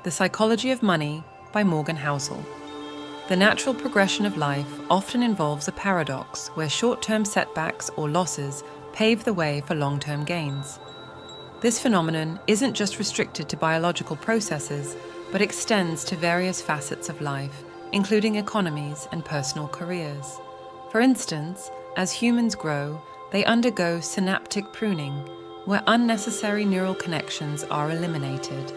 The Psychology of Money by Morgan Housel. The natural progression of life often involves a paradox where short-term setbacks or losses pave the way for long-term gains. This phenomenon isn't just restricted to biological processes, but extends to various facets of life, including economies and personal careers. For instance, as humans grow, they undergo synaptic pruning, where unnecessary neural connections are eliminated.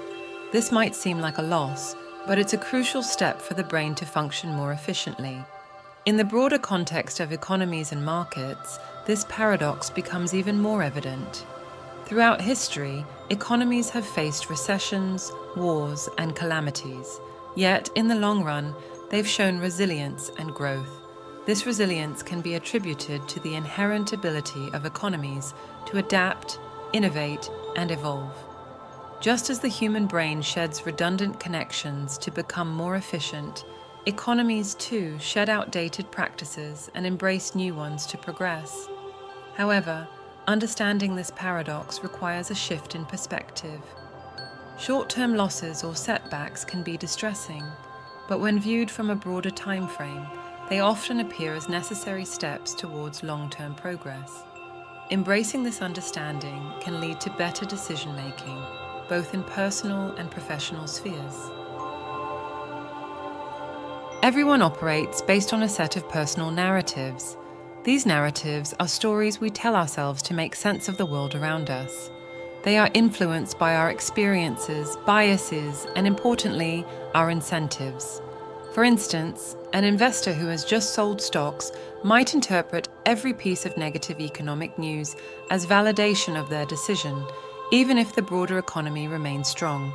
This might seem like a loss, but it's a crucial step for the brain to function more efficiently. In the broader context of economies and markets, this paradox becomes even more evident. Throughout history, economies have faced recessions, wars, and calamities. Yet, in the long run, they've shown resilience and growth. This resilience can be attributed to the inherent ability of economies to adapt, innovate, and evolve. Just as the human brain sheds redundant connections to become more efficient, economies too shed outdated practices and embrace new ones to progress. However, understanding this paradox requires a shift in perspective. Short-term losses or setbacks can be distressing, but when viewed from a broader time frame, they often appear as necessary steps towards long-term progress. Embracing this understanding can lead to better decision-making, both in personal and professional spheres. Everyone operates based on a set of personal narratives. These narratives are stories we tell ourselves to make sense of the world around us. They are influenced by our experiences, biases, and importantly, our incentives. For instance, an investor who has just sold stocks might interpret every piece of negative economic news as validation of their decision, even if the broader economy remains strong.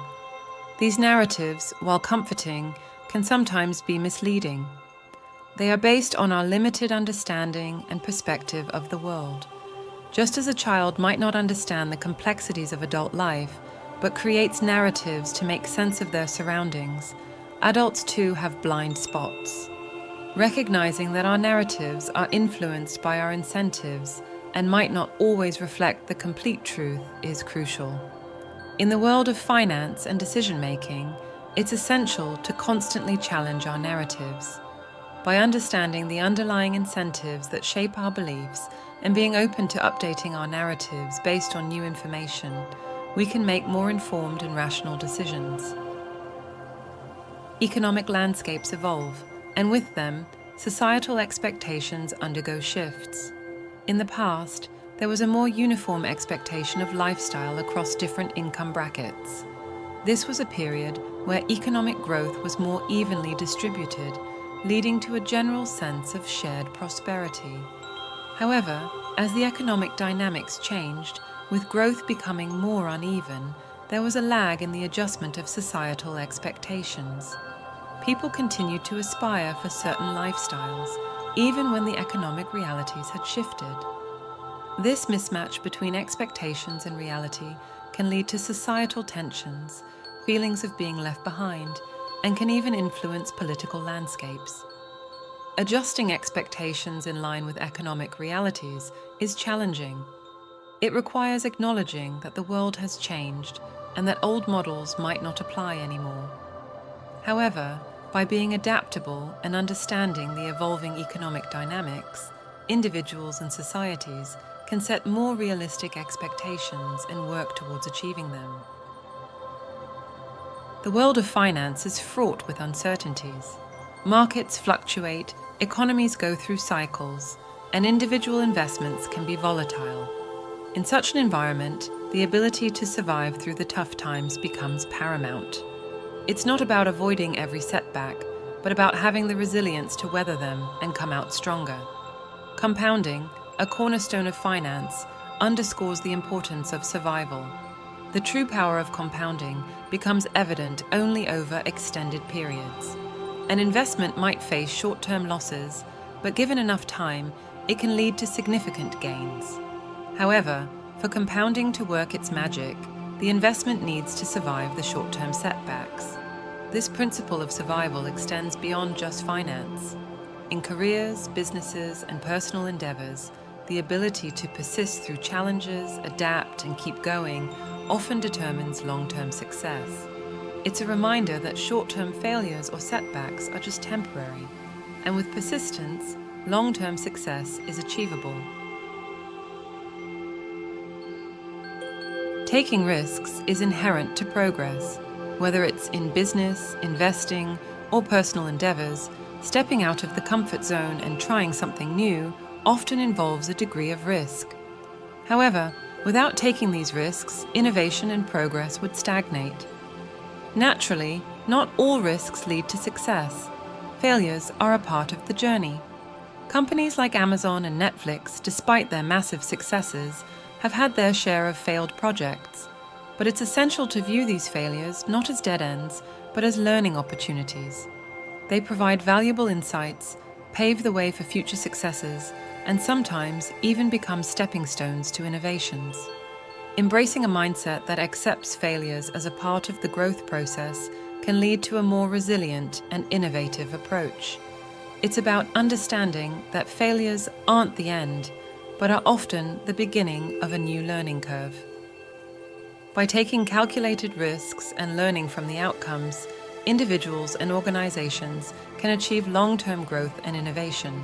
These narratives, while comforting, can sometimes be misleading. They are based on our limited understanding and perspective of the world. Just as a child might not understand the complexities of adult life, but creates narratives to make sense of their surroundings, adults too have blind spots. Recognizing that our narratives are influenced by our incentives and might not always reflect the complete truth is crucial. In the world of finance and decision-making, it's essential to constantly challenge our narratives. By understanding the underlying incentives that shape our beliefs and being open to updating our narratives based on new information, we can make more informed and rational decisions. Economic landscapes evolve, and with them, societal expectations undergo shifts. In the past, there was a more uniform expectation of lifestyle across different income brackets. This was a period where economic growth was more evenly distributed, leading to a general sense of shared prosperity. However, as the economic dynamics changed, with growth becoming more uneven, there was a lag in the adjustment of societal expectations. People continued to aspire for certain lifestyles, even when the economic realities had shifted. This mismatch between expectations and reality can lead to societal tensions, feelings of being left behind, and can even influence political landscapes. Adjusting expectations in line with economic realities is challenging. It requires acknowledging that the world has changed and that old models might not apply anymore. However, by being adaptable and understanding the evolving economic dynamics, individuals and societies can set more realistic expectations and work towards achieving them. The world of finance is fraught with uncertainties. Markets fluctuate, economies go through cycles, and individual investments can be volatile. In such an environment, the ability to survive through the tough times becomes paramount. It's not about avoiding every setback, but about having the resilience to weather them and come out stronger. Compounding, a cornerstone of finance, underscores the importance of survival. The true power of compounding becomes evident only over extended periods. An investment might face short-term losses, but given enough time, it can lead to significant gains. However, for compounding to work its magic, the investment needs to survive the short-term setbacks. This principle of survival extends beyond just finance. In careers, businesses, and personal endeavors, the ability to persist through challenges, adapt, and keep going often determines long-term success. It's a reminder that short-term failures or setbacks are just temporary, and with persistence, long-term success is achievable. Taking risks is inherent to progress. Whether it's in business, investing, or personal endeavors, stepping out of the comfort zone and trying something new often involves a degree of risk. However, without taking these risks, innovation and progress would stagnate. Naturally, not all risks lead to success. Failures are a part of the journey. Companies like Amazon and Netflix, despite their massive successes, have had their share of failed projects. But it's essential to view these failures not as dead ends, but as learning opportunities. They provide valuable insights, pave the way for future successes, and sometimes even become stepping stones to innovations. Embracing a mindset that accepts failures as a part of the growth process can lead to a more resilient and innovative approach. It's about understanding that failures aren't the end, but are often the beginning of a new learning curve. By taking calculated risks and learning from the outcomes, individuals and organizations can achieve long-term growth and innovation.